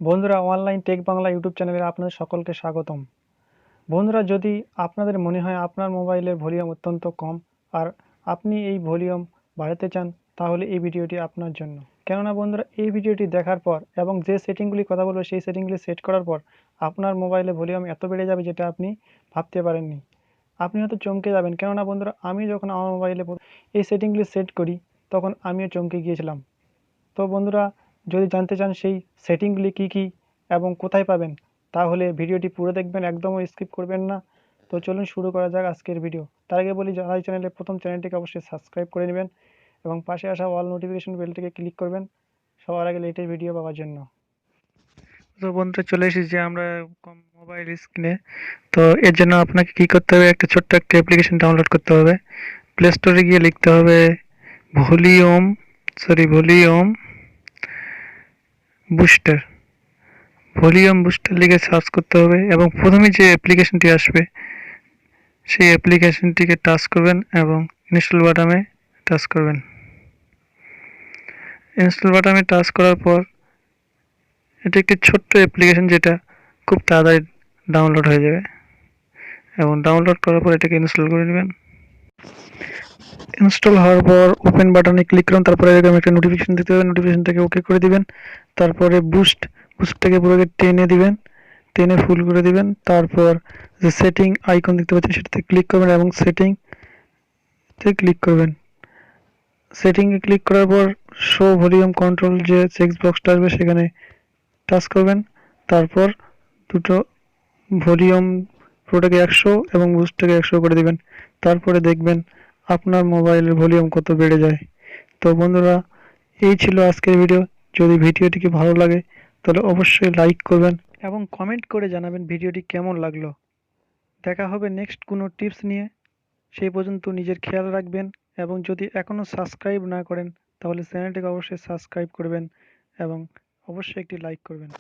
বন্ধুরা, online take Bangla YouTube চ্যানেলে আপনাদের সকলকে স্বাগতম। বন্ধুরা, যদি আপনাদের মনে হয় আপনার মোবাইলের ভলিউম অত্যন্ত কম আর আপনি এই ভলিউম বাড়াতে চান, তাহলে এই ভিডিওটি আপনার জন্য। কেননা বন্ধুরা, এই ভিডিওটি দেখার পর এবং যে সেটিংগুলি কথা বলবো সেই সেটিংগুলি সেট করার পর আপনার মোবাইলে ভলিউম এত বেড়ে যাবে যেটা আপনি ভাবতে পারেননি। আপনি হয়তো চমকে যাবেন, কেননা বন্ধুরা, আমি যখন আমার মোবাইলে এই সেটিংগুলি সেট করি তখন আমিও চমকে গিয়েছিলাম। তো বন্ধুরা, যদি জানতে চান সেই সেটিংগুলি কী কী এবং কোথায় পাবেন, তাহলে ভিডিওটি পুরো দেখবেন, একদমই স্কিপ করবেন না। তো চলুন শুরু করা যাক আজকের ভিডিও। তার আগে বলি, যারা এই চ্যানেলে প্রথম, চ্যানেলটিকে অবশ্যই সাবস্ক্রাইব করে নেবেন এবং পাশে আসা অল নোটিফিকেশন বেলটিকে ক্লিক করবেন সবার আগে লেটেস্ট ভিডিও পাওয়ার জন্য। তো বন্ধুরা, চলে এসেছি আমরা মোবাইল স্ক্রিনে। তো এর জন্য আপনাকে কী করতে হবে, ছোট্ট একটা অ্যাপ্লিকেশন ডাউনলোড করতে হবে। প্লে স্টোরে গিয়ে লিখতে হবে ভলিউম বুস্টার। ভলিউম বুস্টার লিখে সার্চ করতে হবে এবং প্রথমে যে অ্যাপ্লিকেশনটি আসবে সেই অ্যাপ্লিকেশনটিকে টাচ করবেন এবং ইনস্টল বাটনে টাচ করবেন। ইনস্টল বাটনে টাচ করার পর এটি একটি ছোট্ট অ্যাপ্লিকেশন যেটা খুব তাড়াতাড়ি ডাউনলোড হয়ে যাবে এবং ডাউনলোড করার পর এটাকে ইনস্টল করে নেবেন। ইনস্টল হওয়ার পর ওপেন বাটনে ক্লিক করুন। তারপরে এরকম একটা নোটিফিকেশন দিতে হবে, নোটিফিকেশনটাকে ওকে করে দিবেন। তারপরে বুস্টটাকে পুরোকে টেনে দিবেন, টেনে ফুল করে দিবেন। তারপর যে সেটিং আইকন দেখতে পাচ্ছেন সেটাতে ক্লিক করবেন এবং সেটিংতে ক্লিক করবেন। সেটিংয়ে ক্লিক করার পর শো ভলিউম কন্ট্রোল যে চেক বক্সটা আসবে সেখানে টাচ করবেন। তারপর দুটো ভলিউম পুরোটাকে 100 এবং বুস্টটাকে 100 করে দিবেন। তারপরে দেখবেন আপনার মোবাইলের ভলিউম কত বেড়ে যায়। তো বন্ধুরা, এই ছিল আজকের ভিডিও। যদি ভিডিওটিকে ভালো লাগে তাহলে অবশ্যই লাইক করবেন এবং কমেন্ট করে জানাবেন ভিডিওটি কেমন লাগলো। দেখা হবে নেক্সট কোনো টিপস নিয়ে। সেই পর্যন্ত নিজের খেয়াল রাখবেন এবং যদি এখনও সাবস্ক্রাইব না করেন তাহলে চ্যানেলটিকে অবশ্যই সাবস্ক্রাইব করবেন এবং অবশ্যই একটি লাইক করবেন।